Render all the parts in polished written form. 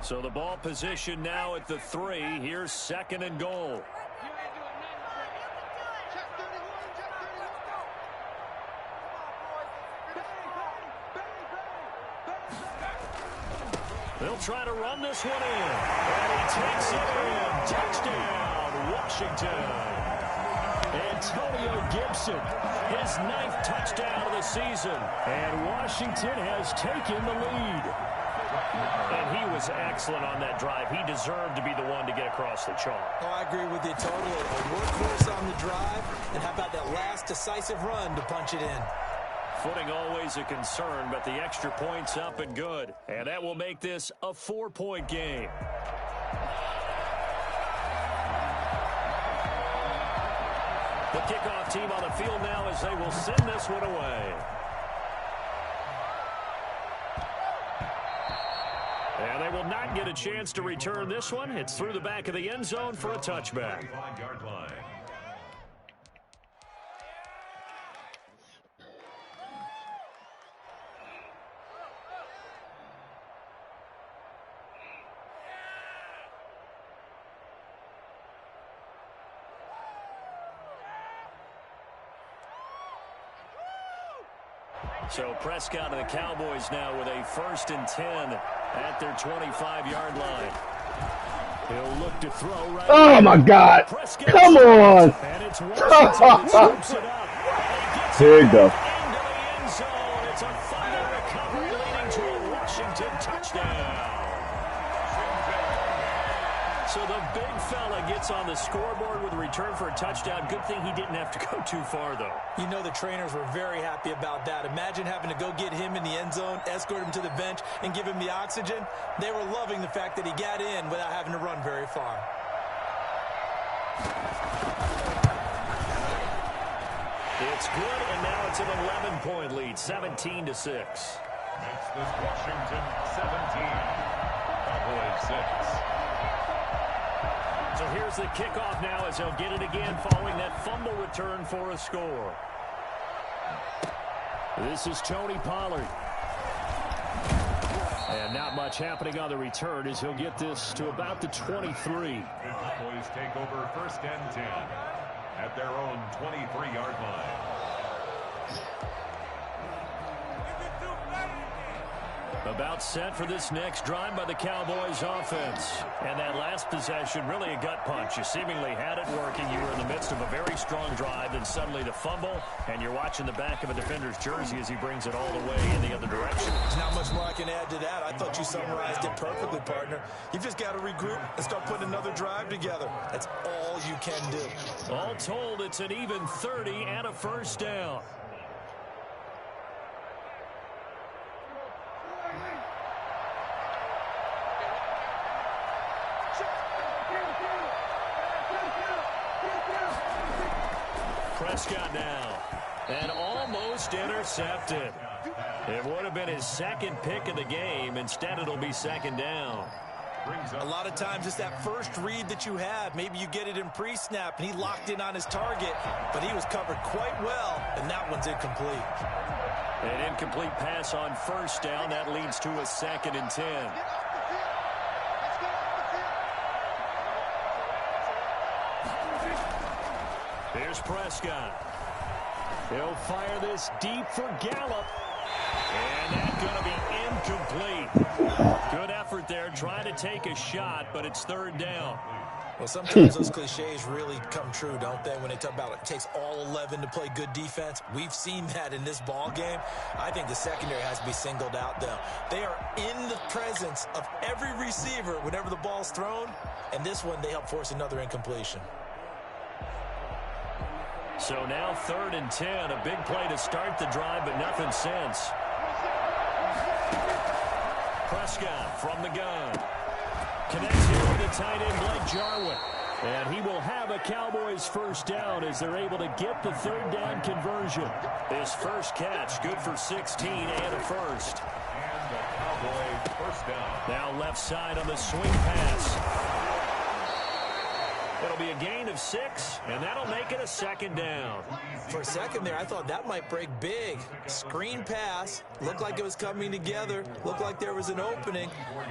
So the ball position now at the 3. Here's 2nd and goal. They'll try to run this one in. And he takes it in. Touchdown, Washington. Antonio Gibson, his 9th touchdown of the season. And Washington has taken the lead. And he was excellent on that drive. He deserved to be the one to get across the chalk. Oh, I agree with you totally. A workhorse on the drive. And how about that last decisive run to punch it in? Footing always a concern, but the extra point's up and good. And that will make this a 4-point game. The kickoff team on the field now as they will send this one away. And they will not get a chance to return this one. It's through the back of the end zone for a touchback. So Prescott and the Cowboys now with a 1st and 10 at their 25-yard line. He'll look to throw right. Oh, my God. Prescott. Come on. And it's Washington that scoops it up. Here you go. Into the end zone. It's a final recovery leading to a Washington touchdown. So the big fella gets on the scoreboard with a return for a touchdown. Good thing he didn't have to go too far, though. You know the trainers were very happy about that. Imagine having to go get him in the end zone, escort him to the bench, and give him the oxygen. They were loving the fact that he got in without having to run very far. It's good, and now it's an 11-point lead, 17-6. Makes this Washington 17, Cowboys 6. So here's the kickoff now as he'll get it again following that fumble return for a score. This is Tony Pollard. And not much happening on the return as he'll get this to about the 23. Cowboys take over 1st and 10 at their own 23-yard line. About set for this next drive by the Cowboys offense. And that last possession, really a gut punch. You seemingly had it working. You were in the midst of a very strong drive, then suddenly the fumble, and you're watching the back of a defender's jersey as he brings it all the way in the other direction. There's not much more I can add to that. I thought you summarized it perfectly, partner. You've just got to regroup and start putting another drive together. That's all you can do. All told, it's an even 30 and a 1st down. Prescott now, and almost intercepted. It would have been his 2nd pick of the game. Instead, it'll be 2nd down. A lot of times it's that first read that you have. Maybe you get it in pre-snap, and he locked in on his target, but he was covered quite well, and that one's incomplete. An incomplete pass on 1st down. That leads to a 2nd and 10. Here's Prescott. He'll fire this deep for Gallup. And that's going to be incomplete. Good effort there, trying to take a shot, but it's 3rd down. Well, sometimes those cliches really come true, don't they, when they talk about it takes all 11 to play good defense. We've seen that in this ball game. I think the secondary has to be singled out, though. They are in the presence of every receiver whenever the ball's thrown, and this one they help force another incompletion. So now 3rd and 10, a big play to start the drive, but nothing since. Prescott from the gun. Connects here with the tight end, Blake Jarwin. And he will have a Cowboys 1st down as they're able to get the 3rd down conversion. His first catch, good for 16 and a 1st. And the Cowboys 1st down. Now left side on the swing pass. It'll be a gain of 6, and that'll make it a 2nd down. For a second there, I thought that might break big. Screen pass. Looked like it was coming together. Looked like there was an opening.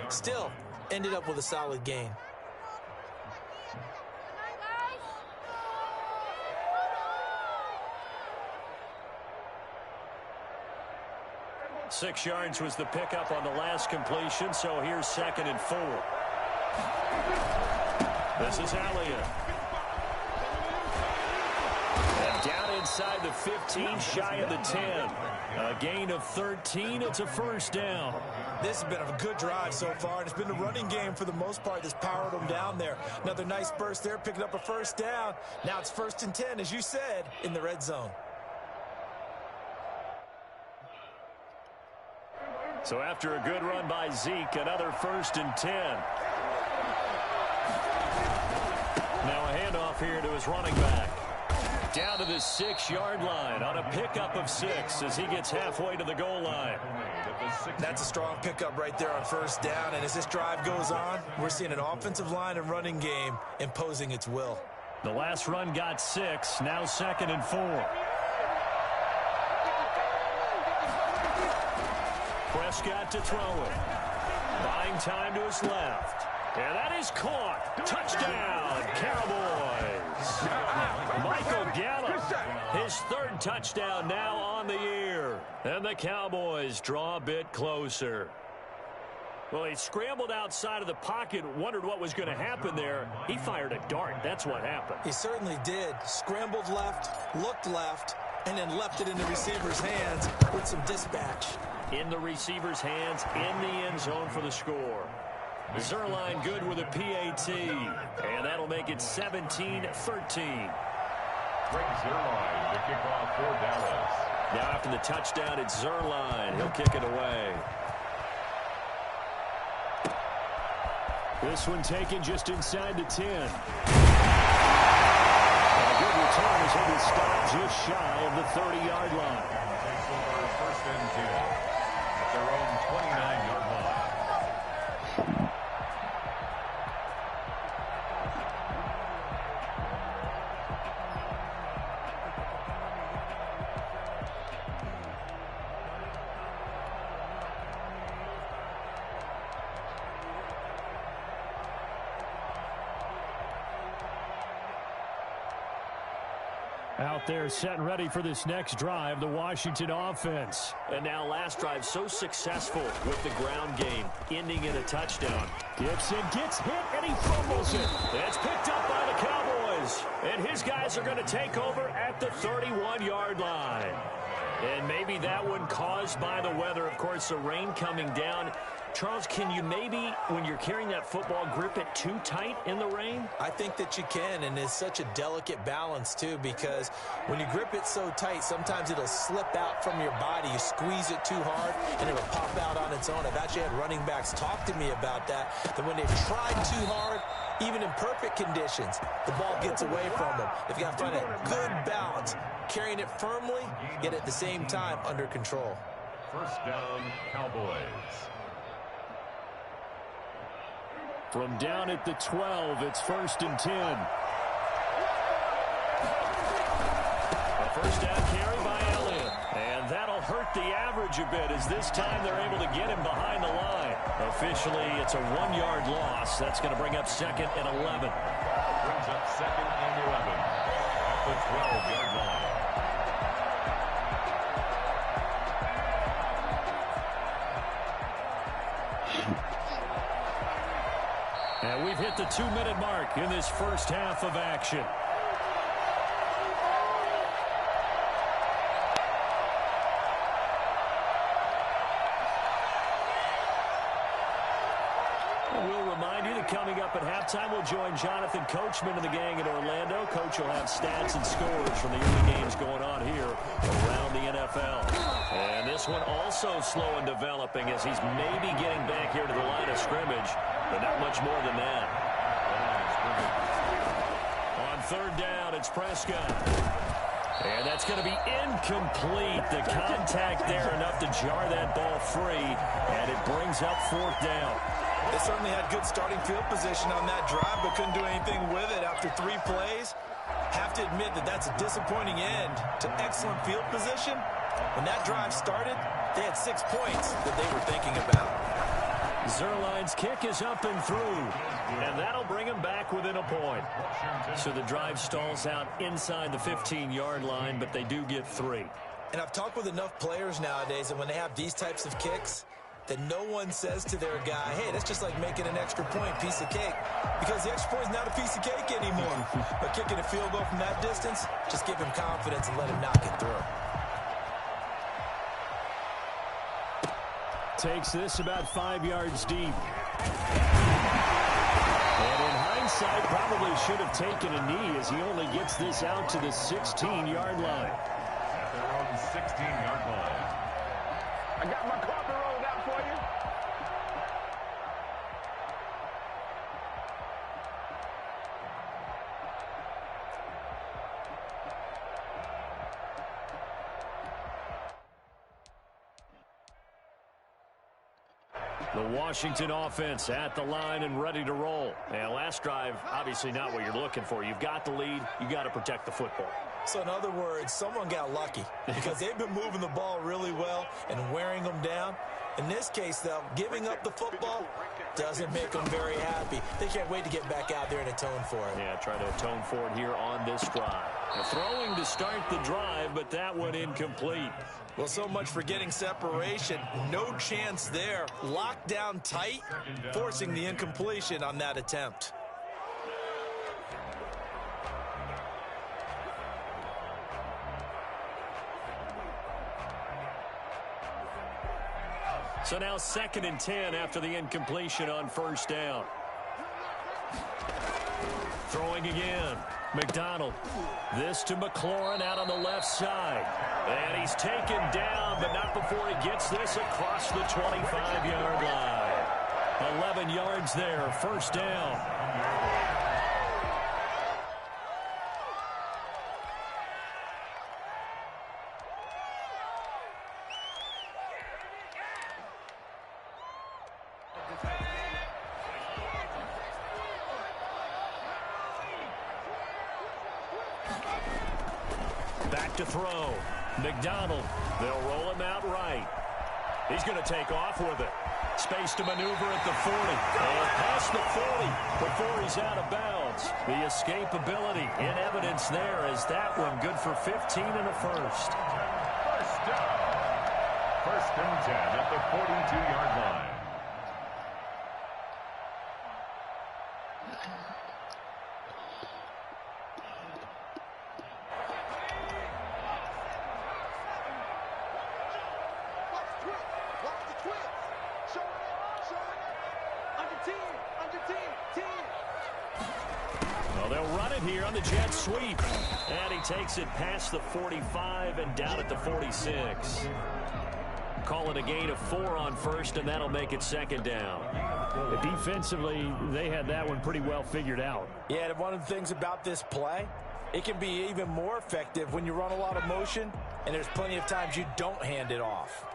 Still, ended up with a solid gain. Six yards was the pickup on the last completion, so here's 2nd and 4. This is Elliott. And down inside the 15, shy of the 10. A gain of 13, it's a first down. This has been a good drive so far, and it's been the running game for the most part that's powered them down there. Another nice burst there, picking up a first down. Now it's 1st and 10, as you said, in the red zone. So after a good run by Zeke, another 1st and 10. Now a handoff here to his running back. Down to the 6-yard line on a pickup of 6 as he gets halfway to the goal line. That's a strong pickup right there on 1st down, and as this drive goes on, we're seeing an offensive line and running game imposing its will. The last run got 6, now 2nd and 4. Prescott to throw it. Buying time to his left. And that is caught. Touchdown, Cowboys. Michael Gallup, his 3rd touchdown now on the year. And the Cowboys draw a bit closer. Well, he scrambled outside of the pocket, wondered what was going to happen there. He fired a dart. That's what happened. He certainly did. Scrambled left, looked left, and then left it in the receiver's hands with some dispatch. In the receiver's hands, in the end zone for the score. Zerline good with a PAT, and that'll make it 17-13. Greg Zerline, the kickoff for Dallas. Now after the touchdown, it's Zerline. He'll kick it away. This one taken just inside the 10. And a good return is able to stop just shy of the 30-yard line. Takes over 1st and 10 at their own 29-yard line. Out there set and ready for this next drive, the Washington offense. And now last drive so successful with the ground game, ending in a touchdown. Gibson gets hit and he fumbles it. It's picked up by the Cowboys. And his guys are going to take over at the 31-yard line. And maybe that one caused by the weather. Of course, the rain coming down. Charles, can you maybe, when you're carrying that football, grip it too tight in the rain? I think that you can, and it's such a delicate balance, too, because when you grip it so tight, sometimes it'll slip out from your body. You squeeze it too hard, and it'll pop out on its own. I've actually had running backs talk to me about that when they've tried too hard, even in perfect conditions, the ball gets away from them. They've got to find a good balance, carrying it firmly, yet at the same time under control. 1st down, Cowboys. From down at the 12, it's 1st and 10. A 1st down carry by Elliott. And that'll hurt the average a bit as this time they're able to get him behind the line. Officially, it's a 1-yard loss. That's going to bring up 2nd and 11. Brings up 2nd and 11 at the 12-yard line. And we've hit the 2-minute mark in this first half of action. We'll remind you that coming up at halftime, we'll join Jonathan Coachman and the gang in Orlando. Coach will have stats and scores from the early games going on here around the NFL. And this one also slow in developing as he's maybe getting back here to the line of scrimmage, but not much more than that. On 3rd down, it's Prescott. And that's going to be incomplete. The contact there enough to jar that ball free, and it brings up 4th down. They certainly had good starting field position on that drive, but couldn't do anything with it after 3 plays. Have to admit that that's a disappointing end to excellent field position. When that drive started, they had 6 points that they were thinking about. Zerline's kick is up and through, and that'll bring him back within a point. So the drive stalls out inside the 15-yard line, but they do get 3. And I've talked with enough players nowadays, and when they have these types of kicks, that no one says to their guy, hey, that's just like making an extra point, piece of cake. Because the extra point is not a piece of cake anymore. But kicking a field goal from that distance, just give him confidence and let him knock it through. Takes this about 5 yards deep. And in hindsight, probably should have taken a knee as he only gets this out to the 16-yard line. At their own 16-yard line. I got my carpet rolled out for you. The Washington offense at the line and ready to roll. And last drive, obviously not what you're looking for. You've got the lead. You got to protect the football. So in other words, someone got lucky because they've been moving the ball really well and wearing them down. In this case, though, giving up the football doesn't make them very happy. They can't wait to get back out there and atone for it. Yeah, try to atone for it here on this drive. The throwing to start the drive, but that one incomplete. Well, so much for getting separation. No chance there. Locked down tight, forcing the incompletion on that attempt. So now 2nd and 10 after the incompletion on first down. Throwing again. McDonald. This to McLaurin out on the left side. And he's taken down, but not before he gets this across the 25-yard line. 11 yards there, first down. Back to throw. McDonald. They'll roll him out right. He's going to take off with it. Space to maneuver at the 40. And past the 40 before he's out of bounds. The escapability in evidence there as that one good for 15 and a first. First down. 1st and 10 at the 42-yard line. Well, they'll run it here on the jet sweep. And he takes it past the 45 and down at the 46. Call it a gain of 4 on first, and that'll make it 2nd down. Defensively, they had that one pretty well figured out. Yeah, and one of the things about this play, it can be even more effective when you run a lot of motion, and there's plenty of times you don't hand it off.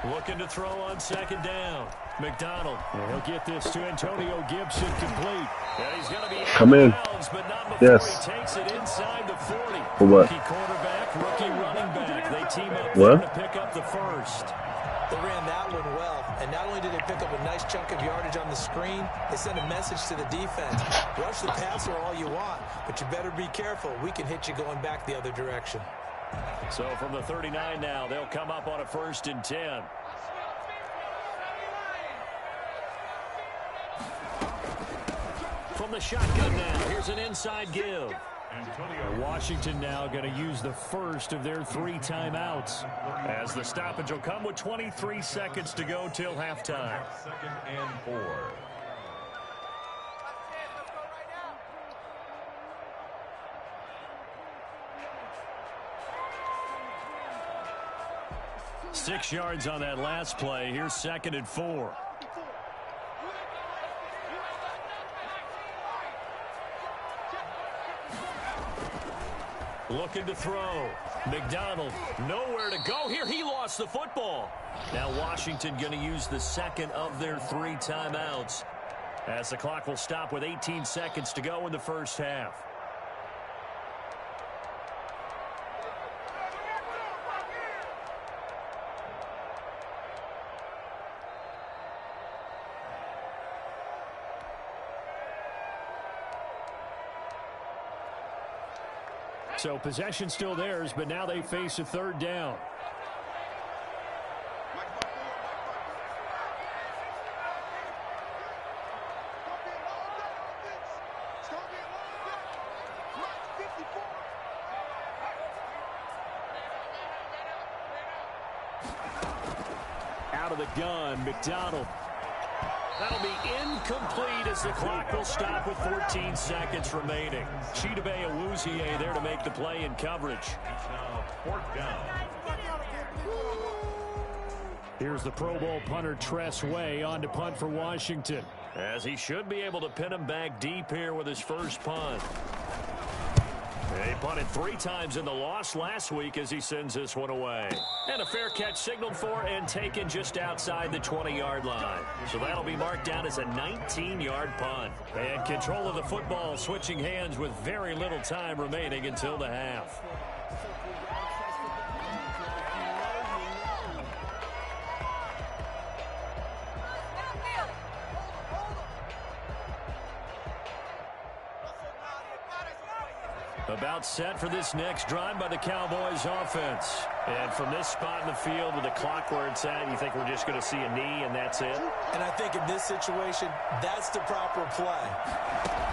Looking to throw on 2nd down. McDonald. And he'll get this to Antonio Gibson complete. And he's going to be Come in. bounds, but not before Yes. he takes it inside the 40. For what? Rookie quarterback, rookie running back. They team up What? there to pick up the first. They ran that one well, and not only did they pick up a nice chunk of yardage on the screen, they sent a message to the defense. Rush the passer all you want, but you better be careful. We can hit you going back the other direction. So from the 39 now, they'll come up on a 1st and 10. From the shotgun now, here's an inside give. Washington now going to use the first of their 3 timeouts, as the stoppage will come with 23 seconds to go till halftime. 2nd and 4. Six yards on that last play. Here's 2nd and 4. Looking to throw. McDonald, nowhere to go here. He lost the football. Now Washington going to use the 2nd of their 3 timeouts, as the clock will stop with 18 seconds to go in the first half. So possession still theirs, but now they face a third down. Out of the gun, McDonald. That'll be incomplete as the clock will stop with 14 seconds remaining. Chidobe Awuzie there to make the play in coverage. It's now fourth down. Here's the Pro Bowl punter Tress Way on to punt for Washington, as he should be able to pin him back deep here with his first punt. He punted 3 times in the loss last week as he sends this one away. And a fair catch signaled for and taken just outside the 20-yard line. So that'll be marked down as a 19-yard punt. And control of the football switching hands with very little time remaining until the half. About set for this next drive by the Cowboys offense. And from this spot in the field with the clock where it's at, you think we're just going to see a knee and that's it? And I think in this situation, that's the proper play.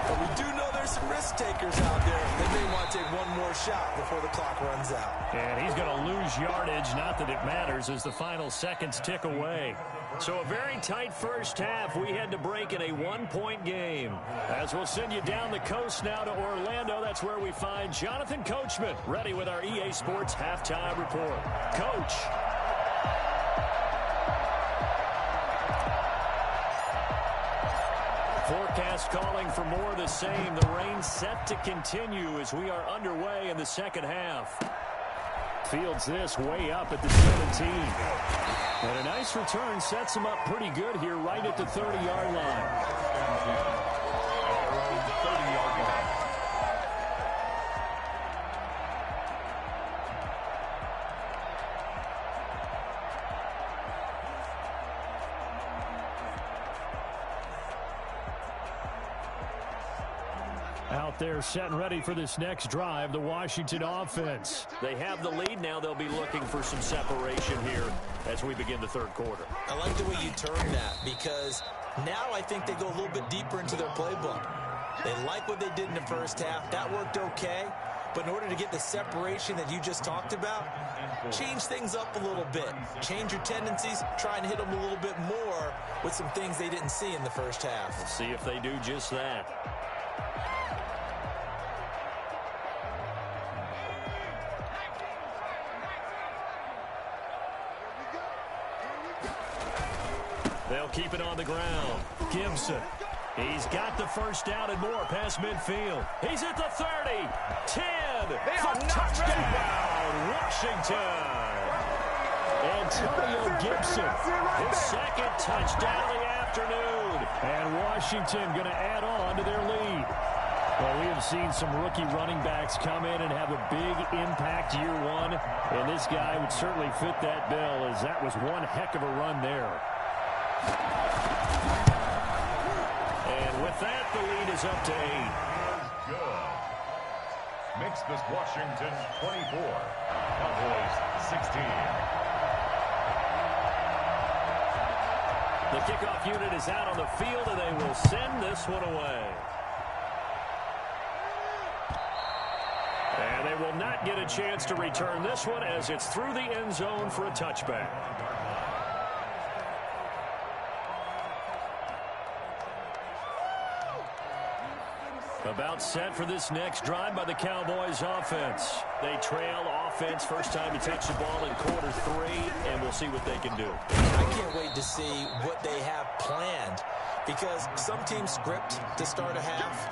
But we do know there's some risk takers out there. They may want to take one more shot before the clock runs out. And he's going to lose yardage, not that it matters, as the final seconds tick away. So a very tight first half. We had to break in a 1-point game. As we'll send you down the coast now to Orlando, that's where we find Jonathan Coachman, ready with our EA Sports halftime report. Coach. Forecast calling for more of the same. The rain set to continue as we are underway in the second half. Fields this way up at the 17. And a nice return sets him up pretty good here right at the 30-yard line. Out there set and ready for this next drive, the Washington offense. They have the lead now. They'll be looking for some separation here as we begin the third quarter. I like the way you turn that, because now I think they go a little bit deeper into their playbook. They like what they did in the first half. That worked okay. But in order to get the separation that you just talked about, change things up a little bit. Change your tendencies. Try and hit them a little bit more with some things they didn't see in the first half. We'll see if they do just that. They'll keep it on the ground. Gibson. He's got the first down and more past midfield. He's at the 30. 10. For touchdown, Washington. Antonio Gibson. His second touchdown of the afternoon. And Washington going to add on to their lead. Well, we have seen some rookie running backs come in and have a big impact year one. And this guy would certainly fit that bill, as that was one heck of a run there. And with that, the lead is up to 8. Good. Makes this Washington 24. Cowboys 16. The kickoff unit is out on the field, and they will send this one away. And they will not get a chance to return this one, as it's through the end zone for a touchback. About set for this next drive by the Cowboys offense. They trail offense first time to touch the ball in quarter 3, and we'll see what they can do. I can't wait to see what they have planned, because some teams script to start a half.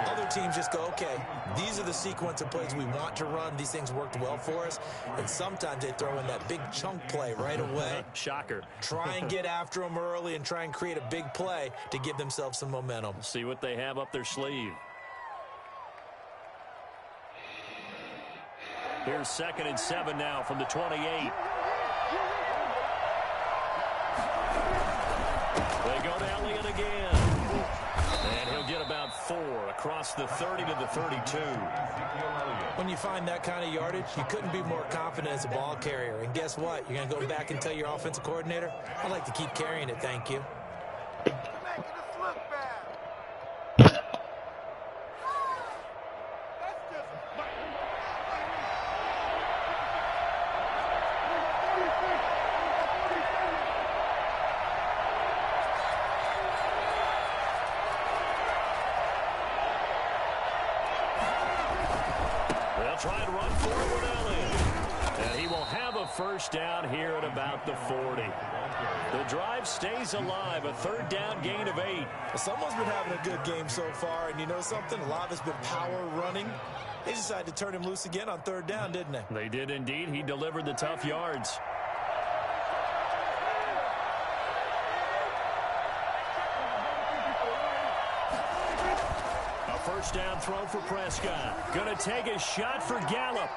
Other teams just go, okay, these are the sequence of plays we want to run. These things worked well for us. And sometimes they throw in that big chunk play right away. Shocker. Try and get after them early and try and create a big play to give themselves some momentum. See what they have up their sleeve. Here's 2nd and 7 now from the 28. They go to Elliott again. And he'll get about 4 across the 30 to the 32. When you find that kind of yardage, you couldn't be more confident as a ball carrier. And guess what? You're going to go back and tell your offensive coordinator, I'd like to keep carrying it, thank you. Trying to run forward, Elliott. And he will have a first down here at about the 40. The drive stays alive, a third down gain of 8. Well, someone's been having a good game so far, and you know something? A lot of it's been power running. They decided to turn him loose again on third down, didn't they? They did indeed. He delivered the tough yards. First down throw for Prescott. Going to take a shot for Gallup.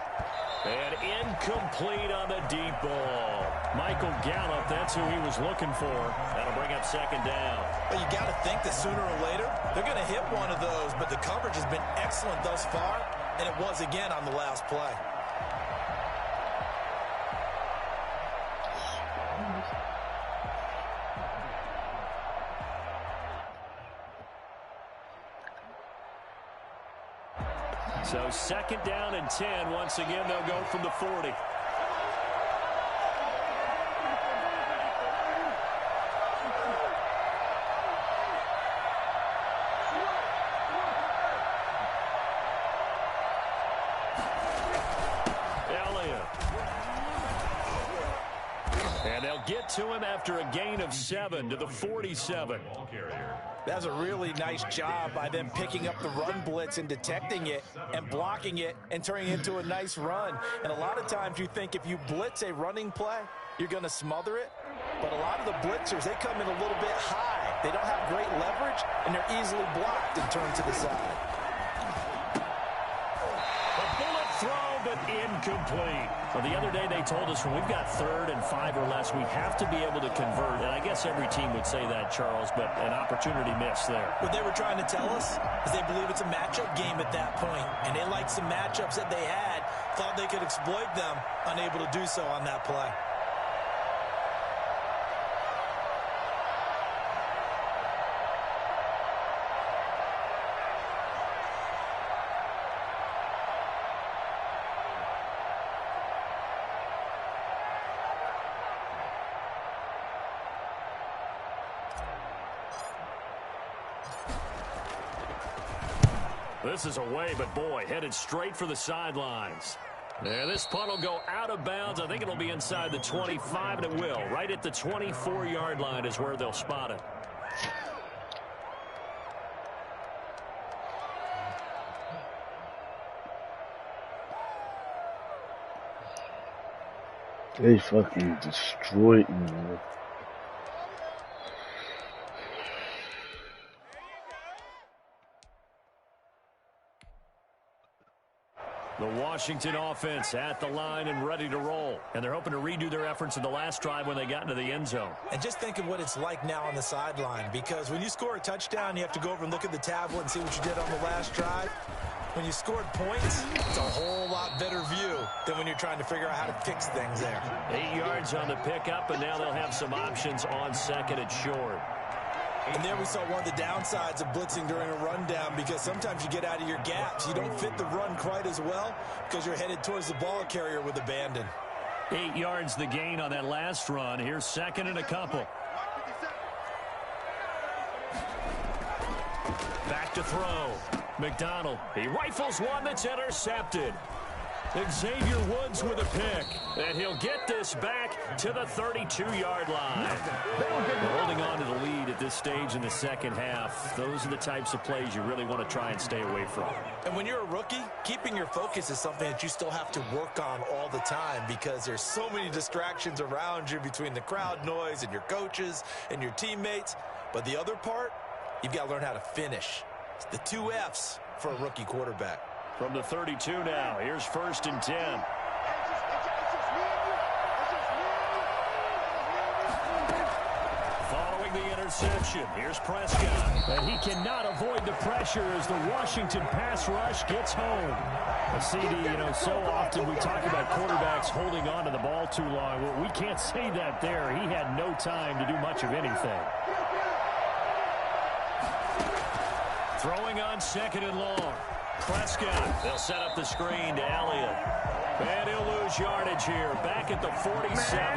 And incomplete on the deep ball. Michael Gallup, that's who he was looking for. That'll bring up second down. Well, you got to think that sooner or later, they're going to hit one of those, but the coverage has been excellent thus far, and it was again on the last play. So second down and 10. Once again, they'll go from the 40. Elliott. And they'll get to him after a gain of 7 to the 47. That's a really nice job by them picking up the run blitz and detecting it and blocking it and turning it into a nice run. And a lot of times you think if you blitz a running play, you're going to smother it. But a lot of the blitzers, they come in a little bit high. They don't have great leverage, and they're easily blocked and turned to the side. A bullet throw, but incomplete. Well, the other day they told us when we've got 3rd and 5 or less, we have to be able to convert. And I guess every team would say that, Charles, but an opportunity missed there. What they were trying to tell us is they believe it's a matchup game at that point, and they liked some matchups that they had, thought they could exploit them, unable to do so on that play. This is away, but boy, headed straight for the sidelines. Yeah, this punt will go out of bounds. I think it'll be inside the 25, and it will. Right at the 24-yard line is where they'll spot it. They fucking destroyed me, man. The Washington offense at the line and ready to roll. And they're hoping to redo their efforts in the last drive when they got into the end zone. And just think of what it's like now on the sideline, because when you score a touchdown, you have to go over and look at the tablet and see what you did on the last drive. When you scored points, it's a whole lot better view than when you're trying to figure out how to fix things there. 8 yards on the pickup, and now they'll have some options on second and short. And there we saw one of the downsides of blitzing during a rundown, because sometimes you get out of your gaps. You don't fit the run quite as well because you're headed towards the ball carrier with abandon. 8 yards the gain on that last run. Here's second and a couple. Back to throw. McDonald. He rifles one that's intercepted. Xavier Woods with a pick. And he'll get this back to the 32-yard line. Holding on to the lead at this stage in the second half. Those are the types of plays you really want to try and stay away from. And when you're a rookie, keeping your focus is something that you still have to work on all the time, because there's so many distractions around you between the crowd noise and your coaches and your teammates. But the other part, you've got to learn how to finish. It's the 2 F's for a rookie quarterback. From the 32 now, here's first and 10. Following the interception. Here's Prescott. And he cannot avoid the pressure as the Washington pass rush gets home. A CD, so often we talk about quarterbacks holding on to the ball too long. Well, we can't say that there. He had no time to do much of anything. Throwing on 2nd and long. Prescott. They'll set up the screen to Elliott. And he'll lose yardage here. Back at the 47.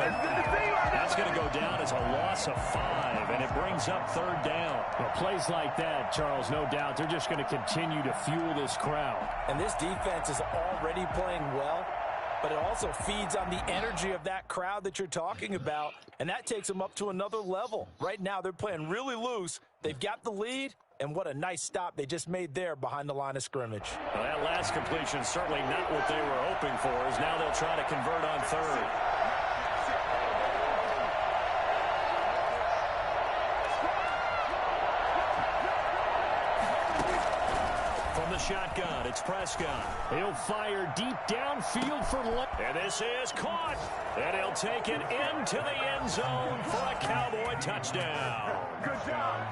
That's going to go down as a loss of 5, and it brings up 3rd down. Well, plays like that, Charles, no doubt, they're just going to continue to fuel this crowd. And this defense is already playing well, but it also feeds on the energy of that crowd that you're talking about, and that takes them up to another level. Right now, they're playing really loose. They've got the lead. And what a nice stop they just made there behind the line of scrimmage. Well, that last completion certainly not what they were hoping for, as now they'll try to convert on 3rd. From the shotgun, it's Prescott. He'll fire deep downfield for left. And this is caught. And he'll take it into the end zone for a Cowboy touchdown.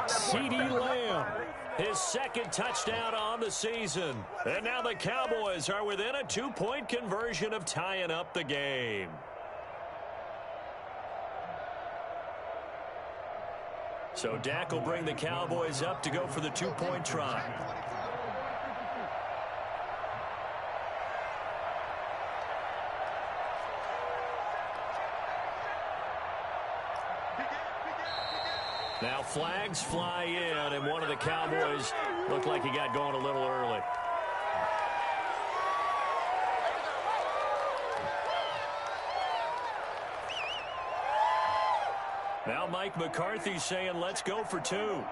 CeeDee Lamb, his 2nd touchdown on the season. And now the Cowboys are within a 2-point conversion of tying up the game. So Dak will bring the Cowboys up to go for the 2-point try. Now flags fly in, and one of the Cowboys looked like he got going a little early. Now Mike McCarthy saying, let's go for 2.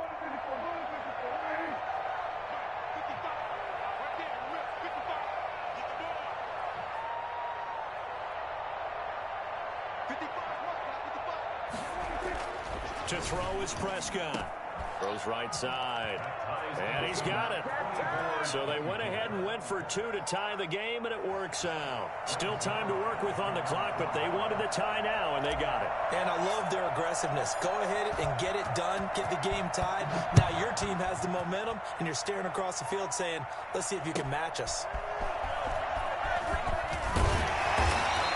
To throw is Prescott. Throws right side. And he's got it. So they went ahead and went for 2 to tie the game, and it works out. Still time to work with on the clock, but they wanted the tie now, and they got it. And I love their aggressiveness. Go ahead and get it done. Get the game tied. Now your team has the momentum, and you're staring across the field saying, let's see if you can match us.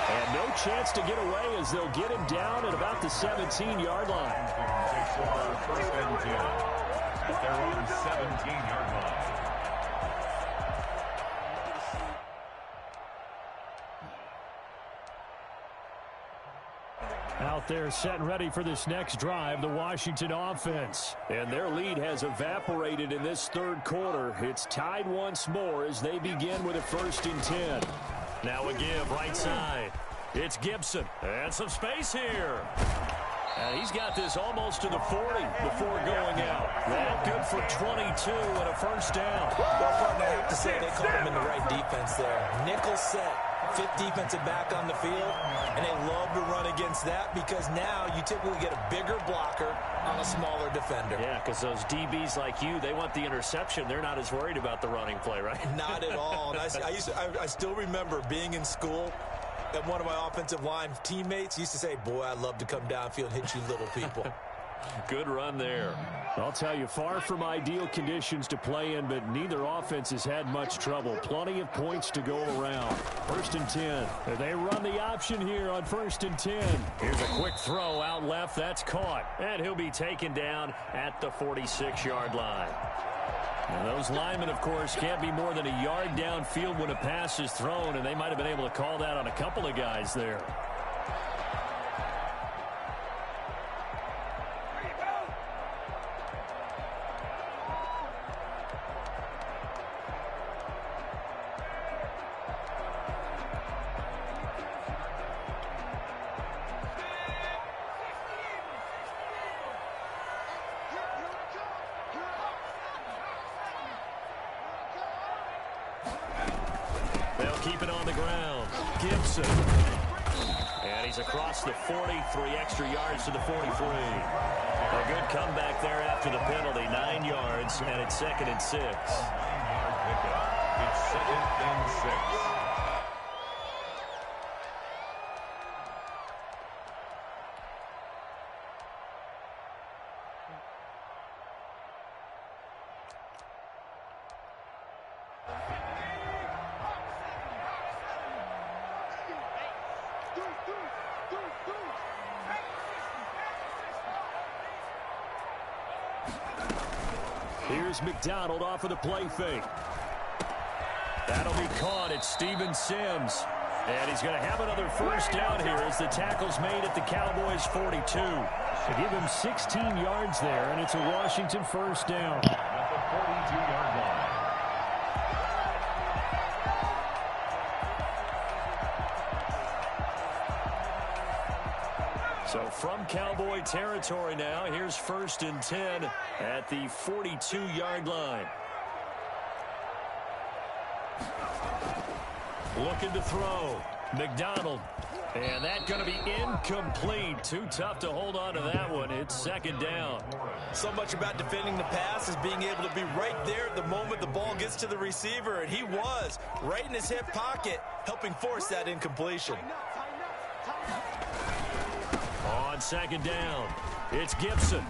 And no chance to get away as they'll get him down at about the 17-yard line. Takes over 1st and 10 at their own 17-yard line. Out there set and ready for this next drive, the Washington offense. And their lead has evaporated in this 3rd quarter. It's tied once more as they begin with a 1st and 10. Now a give right side. It's Gibson. And some space here. And he's got this almost to the 40 before going out. That good for 22 and a 1st down. Well, partner, I have to say they caught him in the right defense there. Nickel set. 5th defensive back on the field, and they love to run against that because now you typically get a bigger blocker on a smaller defender. Yeah, because those DBs like you, they want the interception. They're not as worried about the running play, right? Not at all. And I still remember being in school, and one of my offensive line teammates used to say, boy, I'd love to come downfield and hit you little people. Good run there. I'll tell you, far from ideal conditions to play in, but neither offense has had much trouble. Plenty of points to go around. 1st and 10. They run the option here on 1st and 10. Here's a quick throw out left. That's caught. And he'll be taken down at the 46-yard line. And those linemen, of course, can't be more than a yard downfield when a pass is thrown, and they might have been able to call that on a couple of guys there. Keep it on the ground. Gibson. And he's across the 40, 3 extra yards to the 43. A good comeback there after the penalty. 9 yards, and it's 2nd and 6. 9-yard pickup. It's 2nd and 6. Here's McDonald off of the play fake. That'll be caught. It's Steven Sims. And he's going to have another first down here as the tackle's made at the Cowboys' 42. They give him 16 yards there, and it's a Washington first down. At the 42-yard line. So from Cowboy territory now, here's 1st and 10 at the 42-yard line. Looking to throw. McDonald. And that's going to be incomplete. Too tough to hold on to that one. It's 2nd down. So much about defending the pass is being able to be right there at the moment the ball gets to the receiver. And he was right in his hip pocket, helping force that incompletion. On 2nd down, it's Gibson.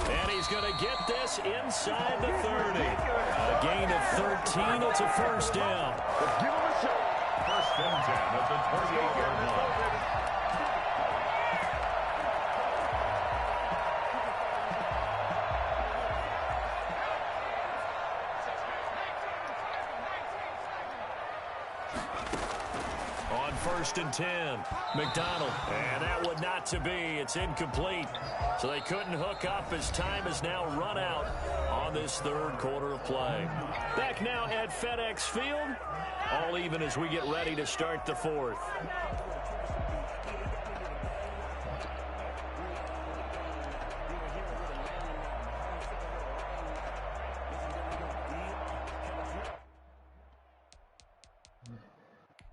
And he's going to get this inside the 30. A gain of 13. It's a first down. Give him a shot. 1st and 10 at the 28-yard line. On 1st and 10, McDonald. And that one not to be. It's incomplete. So they couldn't hook up as time has now run out on this 3rd quarter of play. Back now at FedEx Field. All even as we get ready to start the 4th.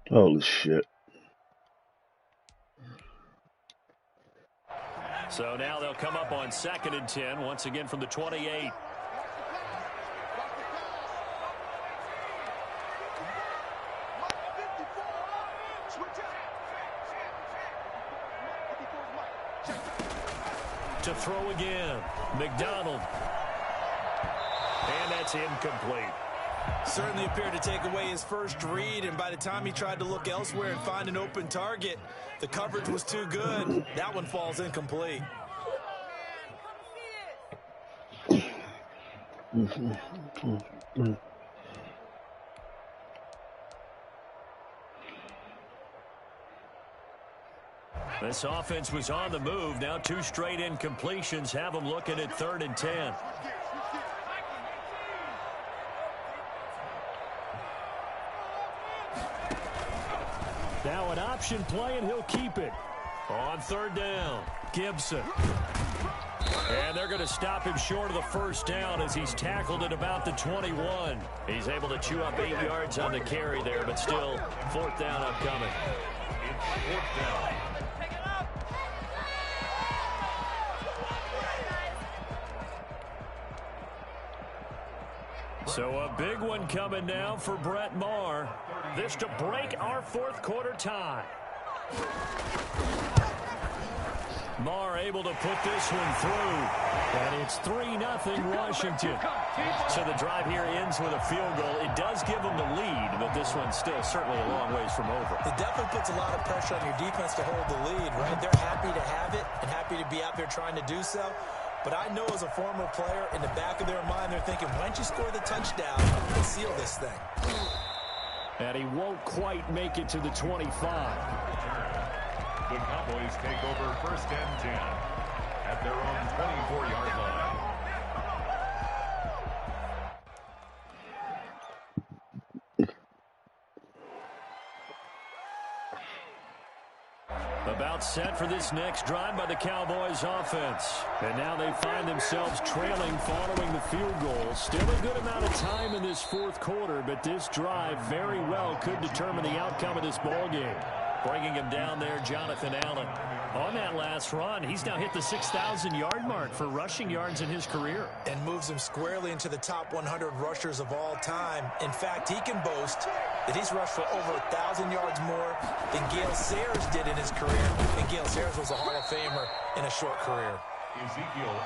Holy shit. So now they'll come up on 2nd and 10, once again from the 28. To throw again, McDonald. And that's incomplete. Certainly appeared to take away his first read, and by the time he tried to look elsewhere and find an open target, the coverage was too good. That one falls incomplete. This offense was on the move. Now 2 straight incompletions have them looking at 3rd and 10. Now an option play, and he'll keep it. On 3rd down, Gibson. And they're going to stop him short of the first down as he's tackled at about the 21. He's able to chew up 8 yards on the carry there, but still 4th down upcoming. It's 4th down. So a big one coming now for Brett Maher. This to break our 4th quarter tie. Maher able to put this one through. And it's 3-0 Washington. So the drive here ends with a field goal. It does give them the lead, but this one's still certainly a long ways from over. It definitely puts a lot of pressure on your defense to hold the lead, right? They're happy to have it and happy to be out there trying to do so. But I know as a former player, in the back of their mind, they're thinking, why don't you score the touchdown and seal this thing? And he won't quite make it to the 25. The Cowboys take over 1st and 10 at their own 24-yard line. About set for this next drive by the Cowboys offense. And now they find themselves trailing following the field goal. Still a good amount of time in this 4th quarter, but this drive very well could determine the outcome of this ball game. Bringing him down there, Jonathan Allen. On that last run, he's now hit the 6,000-yard mark for rushing yards in his career. And moves him squarely into the top 100 rushers of all time. In fact, he can boast that he's rushed for over 1,000 yards more than Gale Sayers did in his career. And Gale Sayers was a Hall of Famer in a short career.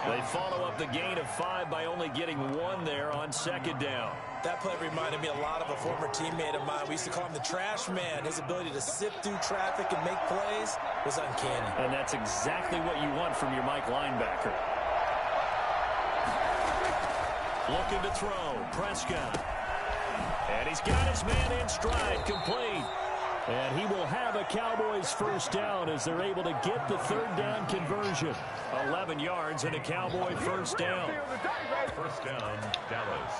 They follow up the gain of 5 by only getting 1 there on 2nd down. That play reminded me a lot of a former teammate of mine. We used to call him the trash man. His ability to sift through traffic and make plays was uncanny. And that's exactly what you want from your Mike linebacker. Looking to throw. Prescott. And he's got his man in stride, complete. And he will have a Cowboys first down as they're able to get the third down conversion. 11 yards and a Cowboy first down. First down, Dallas.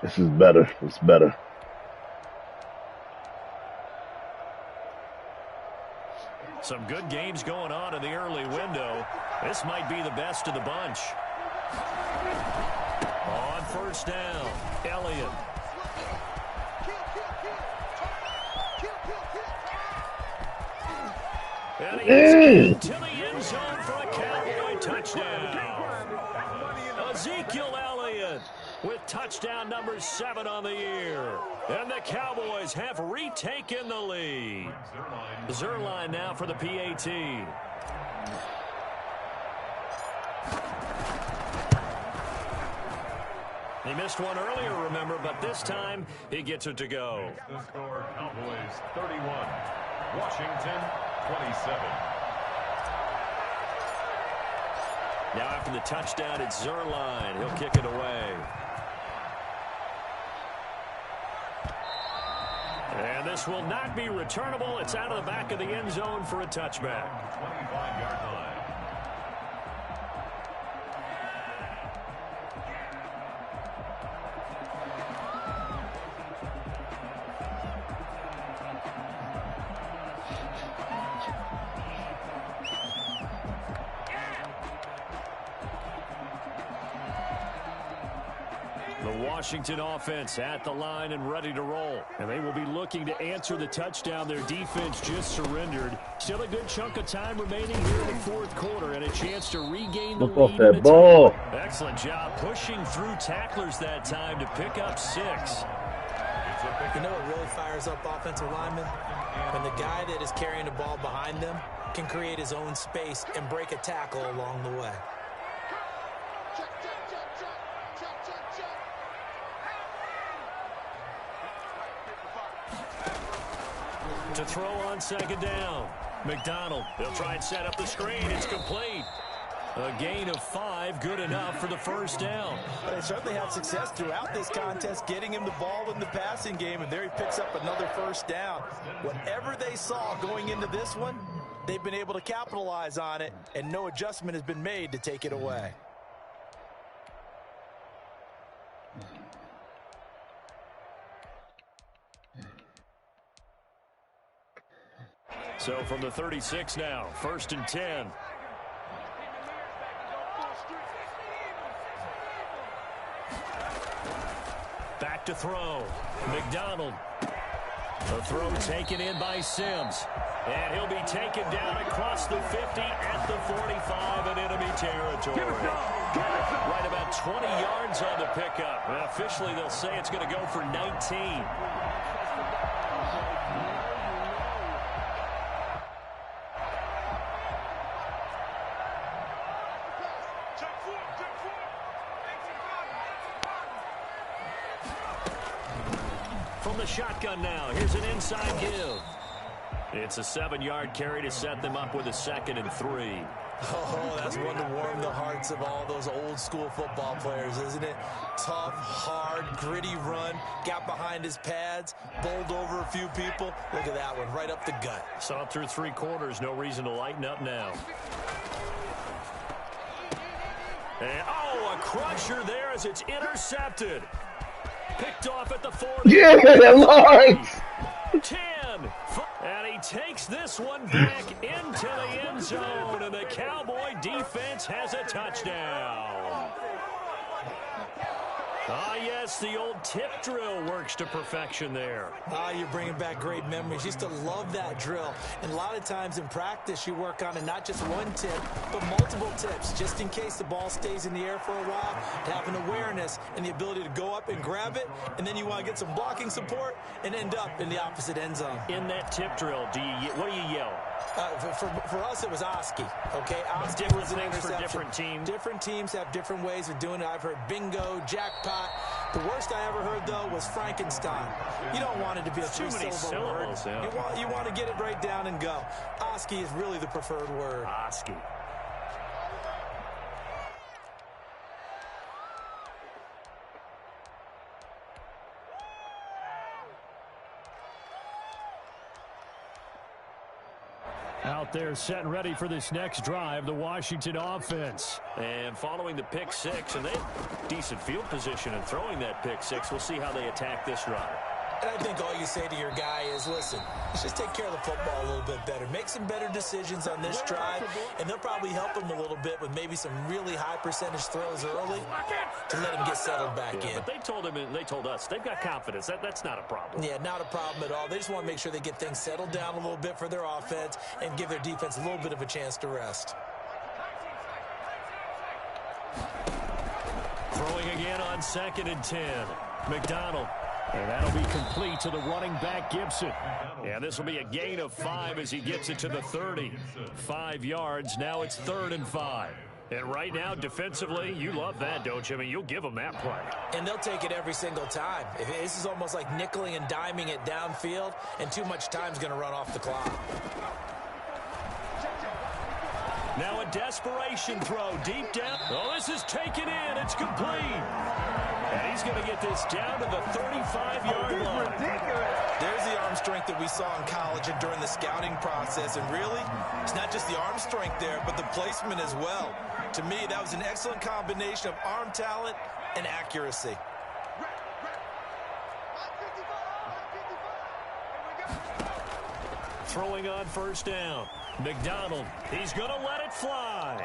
This is better. It's better. Some good games going on in the early window. This might be the best of the bunch. On first down, Elliott. And he is into the end zone for a Cowboy touchdown. Ezekiel Elliott with touchdown number 7 on the year. And the Cowboys have retaken the lead. Zerline now for the PAT. He missed one earlier, remember, but this time he gets it to go. The score, Cowboys 31, Washington 27. Now after the touchdown, it's Zerline. He'll kick it away. And this will not be returnable. It's out of the back of the end zone for a touchback. 25-yard line. Washington offense at the line and ready to roll. And they will be looking to answer the touchdown their defense just surrendered. Still a good chunk of time remaining here in the fourth quarter and a chance to regain the lead. Off that ball. Excellent job pushing through tacklers that time to pick up 6. You know what really fires up offensive linemen? When the guy that is carrying the ball behind them can create his own space and break a tackle along the way. To throw on second down. McDonald, they'll try and set up the screen. It's complete. A gain of 5, good enough for the first down. They certainly had success throughout this contest, getting him the ball in the passing game, and there he picks up another first down. Whatever they saw going into this one, they've been able to capitalize on it, and no adjustment has been made to take it away. So from the 36 now, 1st and 10. Back to throw. McDonald. The throw taken in by Sims. And he'll be taken down across the 50 at the 45 in enemy territory. Right about 20 yards on the pickup. And officially they'll say it's going to go for 19. From the shotgun now, here's an inside give. It's a 7-yard carry to set them up with a 2nd and 3. Oh, that's one to warm the hearts of all those old school football players, isn't it? Tough, hard, gritty run, got behind his pads, bowled over a few people. Look at that one, right up the gut. Saw it through 3 quarters, no reason to lighten up now. And, oh, a crusher there as it's intercepted. Picked off at the 40. Yeah, Lawrence. 10. And he takes this one back into the end zone. And the Cowboy defense has a touchdown. Ah, yes, the old tip drill works to perfection there. Ah, you're bringing back great memories. Used to love that drill. And a lot of times in practice, you work on it, not just one tip, but multiple tips, just in case the ball stays in the air for a while, to have an awareness and the ability to go up and grab it, and then you want to get some blocking support and end up in the opposite end zone. In that tip drill, what do you yell? For us, it was Oski. Okay, Oski was an interception. For different teams. Different teams have different ways of doing it. I've heard bingo, jackpot. The worst I ever heard, though, was Frankenstein. You don't want it to be a three-syllable word. Yeah. You want to get it right down and go. Oski is really the preferred word. Oski. Out there set and ready for this next drive, the Washington offense. And following the pick six, and they have decent field position in throwing that pick six. We'll see how they attack this drive. And I think all you say to your guy is, listen, let's just take care of the football a little bit better. Make some better decisions on this drive, and they'll probably help him a little bit with maybe some really high percentage throws early to let him get settled back in. But they told us, they've got confidence. That's not a problem. Yeah, not a problem at all. They just want to make sure they get things settled down a little bit for their offense and give their defense a little bit of a chance to rest. Throwing again on 2nd and 10. McDonald. And that'll be complete to the running back, Gibson. Yeah, this will be a gain of 5 as he gets it to the 30. 5 yards. Now it's 3rd and 5. And right now, defensively, you love that, don't you? I mean, you'll give them that play. And they'll take it every single time. This is almost like nickeling and diming it downfield, and too much time's going to run off the clock. Now a desperation throw deep down. Oh, this is taken in. It's complete. And he's going to get this down to the 35-yard line. There's the arm strength that we saw in college and during the scouting process. And really, it's not just the arm strength there, but the placement as well. To me, that was an excellent combination of arm talent and accuracy. Throwing on 1st down. McDonald, he's going to let it fly.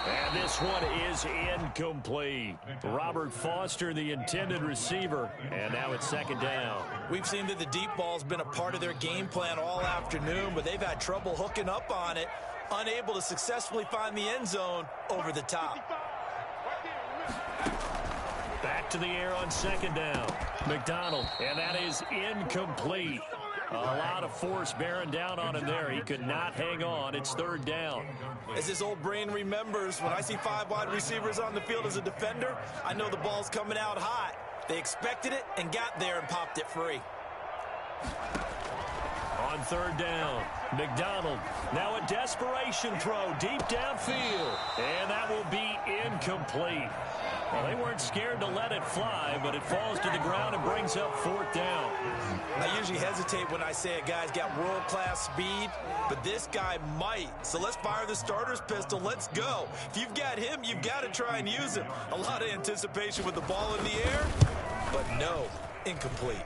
And this one is incomplete. Robert Foster, the intended receiver, and now it's 2nd down. We've seen that the deep ball's been a part of their game plan all afternoon, but they've had trouble hooking up on it, unable to successfully find the end zone over the top. Back to the air on 2nd down. McDonald, and that is incomplete. A lot of force bearing down on him there. He could not hang on. It's 3rd down. As his old brain remembers, when I see 5 wide receivers on the field as a defender, I know the ball's coming out hot. They expected it and got there and popped it free. On 3rd down, McDonald. Now a desperation throw deep downfield. And that will be incomplete. Well, they weren't scared to let it fly, but it falls to the ground and brings up 4th down. I usually hesitate when I say a guy's got world-class speed, but this guy might. So let's fire the starter's pistol. Let's go. If you've got him, you've got to try and use him. A lot of anticipation with the ball in the air, but no, incomplete.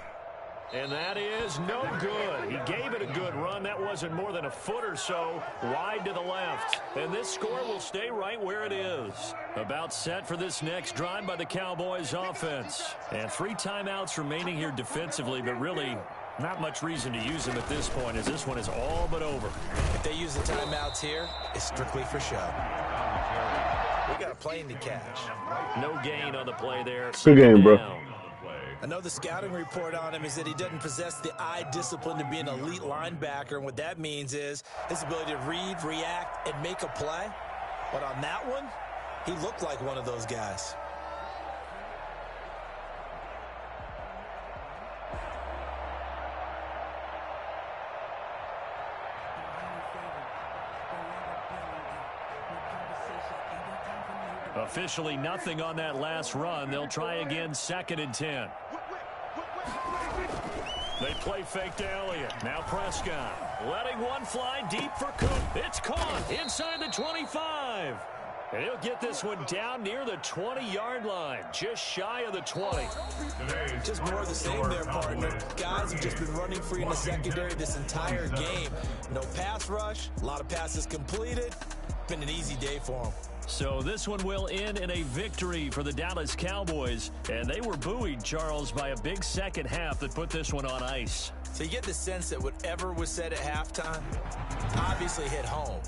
And that is no good. He gave it a good run. That wasn't more than a foot or so wide to the left. And this score will stay right where it is. About set for this next drive by the Cowboys offense. And 3 timeouts remaining here defensively, but really not much reason to use them at this point as this one is all but over. If they use the timeouts here, it's strictly for show. We got a plane to catch. No gain on the play there. Good game, bro. I know the scouting report on him is that he doesn't possess the eye discipline to be an elite linebacker, and what that means is his ability to read, react, and make a play. But on that one, he looked like one of those guys. Officially nothing on that last run. They'll try again 2nd and 10. They play fake to Elliott. Now Prescott letting one fly deep for Cook. It's caught inside the 25. And he'll get this one down near the 20-yard line, just shy of the 20. Just more of the same there, partner. Guys have just been running free in the secondary this entire game. No pass rush, a lot of passes completed. Been an easy day for them. So this one will end in a victory for the Dallas Cowboys. And they were buoyed, Charles, by a big second half that put this one on ice. So you get the sense that whatever was said at halftime obviously hit home.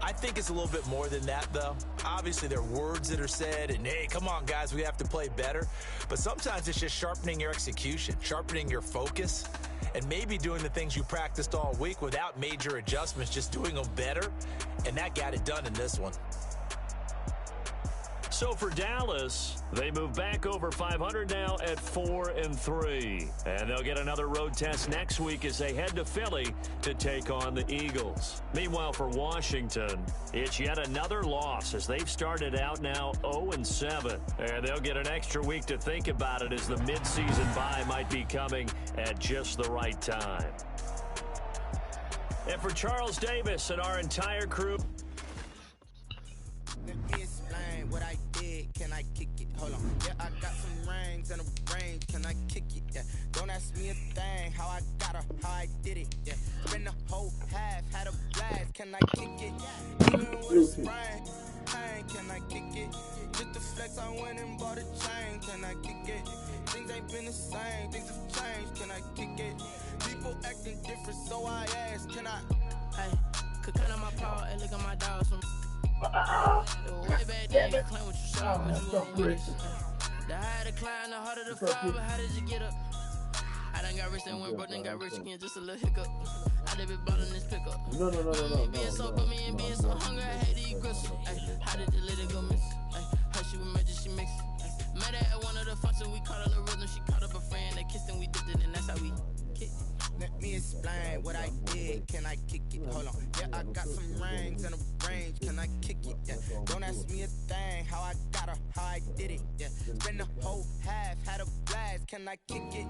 I think it's a little bit more than that, though. Obviously, there are words that are said, and hey, come on, guys, we have to play better. But sometimes it's just sharpening your execution, sharpening your focus, and maybe doing the things you practiced all week without major adjustments, just doing them better. And that got it done in this one. So for Dallas, they move back over 500 now at 4-3. And they'll get another road test next week as they head to Philly to take on the Eagles. Meanwhile, for Washington, it's yet another loss as they've started out now 0-7. And they'll get an extra week to think about it as the midseason bye might be coming at just the right time. And for Charles Davis and our entire crew, let me explain what I did. Can I kick it? Hold on. Yeah, I got some rings and a range. Can I kick it? Yeah. Don't ask me a thing. How I got her, how I did it. Yeah. Spend the whole half, had a blast. Can I kick it? Even with a sprain. Pain, can I kick it? Just the flex, I went and bought a chain. Can I kick it? Things ain't been the same. Things have changed. Can I kick it? People acting different, so I ask. Can I? Hey, could cut on my power and look at my dogs from. Way back then, you claim what you saw, but you won't witness. The higher the climb, the harder the fall, but how did you get up? I done got rich and went broke, then got rich again, just a little hiccup. I done been ballin' this pickup. No. Being so, but me and being so hungry, I hate to eat grits. How did the lady go miss? How she was magic, she mixed. Met her at one of the functions, we caught her the rhythm, she caught up a friend, they kissed and we dipped it, and that's how we kicked. Let me explain what I did. Can I kick it? Hold on. Yeah, I got some rings and a range. Can I kick it? Yeah. Don't ask me a thing. How I got her, how I did it. Yeah. Spend the whole half, had a blast. Can I kick it?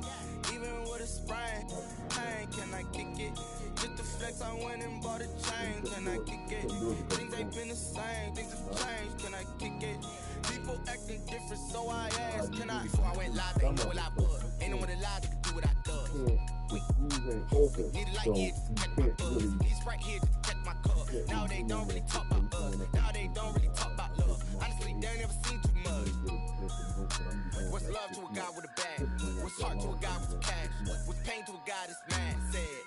Even with a sprain. Pain, can I kick it? Just the flex, I went and bought a chain. Can I kick it? Things ain't been the same. Things have changed. Can I kick it? People acting different, so I asked. Can I? Before I went live, they know what I was. Ain't no one alive that can do what I do. Need a light here to catch my buzz. These right here to catch my cup. Now they don't really talk about us. Now they don't really talk about love. Honestly, they ain't never seen too much. What's love to a guy with a bag? What's heart to a guy with cash? What's pain to a guy that's mad? Said.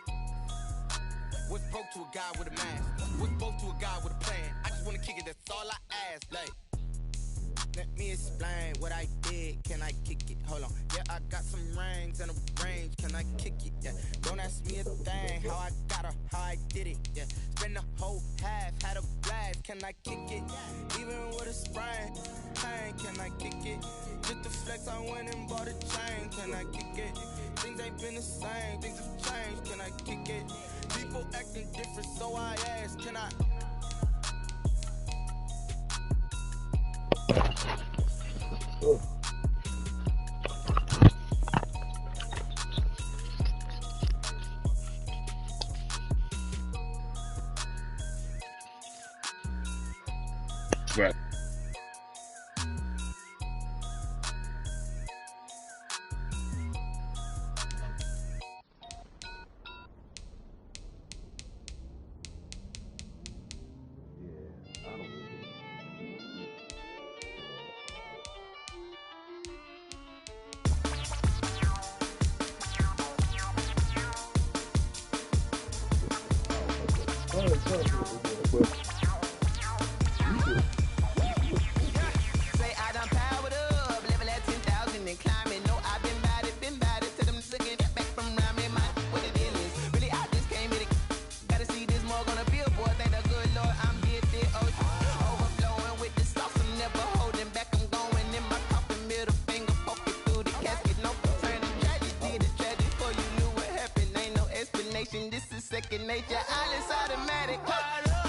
What's broke to a guy with a mask? What's broke to a guy with a plan? I just wanna kick it, that's all I ask. Like, let me explain what I did. Can I kick it? Hold on. Yeah, I got some rings and a range. Can I kick it? Yeah. Don't ask me a thing. How I got her, how I did it. Yeah. Spend the whole half, had a blast. Can I kick it? Even with a sprain. Pain, can I kick it? Just the flex, I went and bought a chain. Can I kick it? Things ain't been the same. Things have changed. Can I kick it? People acting different, so I ask. Can I? Right. Say I done powered up, level at 10,000 and climbing. No, I've been bad it to them looking back from around me. My what the deal is, really I just came here to gotta see this more gonna billboard. Thank the good Lord, I'm here at the ocean, overflowing with the sauce. I'm never holding back. I'm going in my coffin, middle finger poking through the casket. No turning tragedy to tragedy. For you knew what happened, ain't no explanation. This is second nature. All is automatic. Caught up.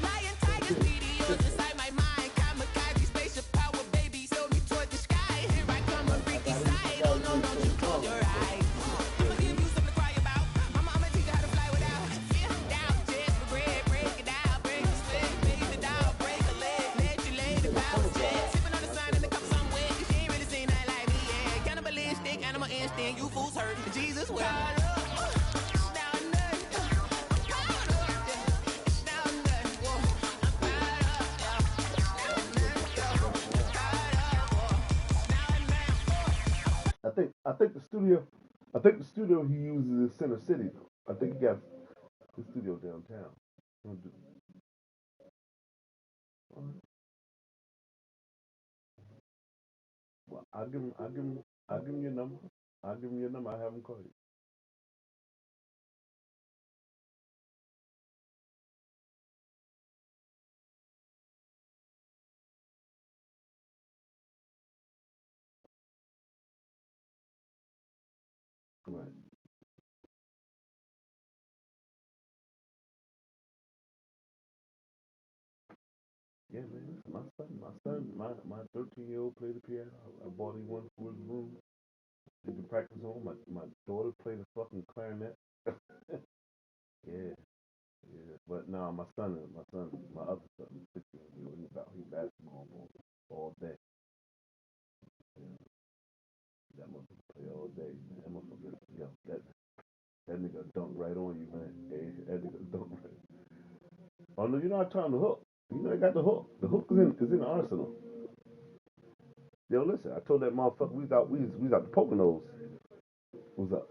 Lion tigers, videos inside my mind. Kamikaze, spaceship power, baby. I think the studio he uses is Center City though. I think he got the studio downtown. Well, I'll give him your number. I'll give him your number. I'll have him call you. Right. Yeah, man. My 13-year-old played the piano. I bought him one for his room. He can practice on. My daughter played the fucking clarinet. Yeah, yeah. But no, my other son, 6 years old, he basketball all day. Yeah, that motherfucker play all day, man. That motherfucker, yo, that nigga dunk right on you, man. Hey, that nigga dunk right. Oh no, you're not trying to hook. You know they got the hook. The hook is in Arsenal. Yo, listen, I told that motherfucker we was out the Poconos. What's up?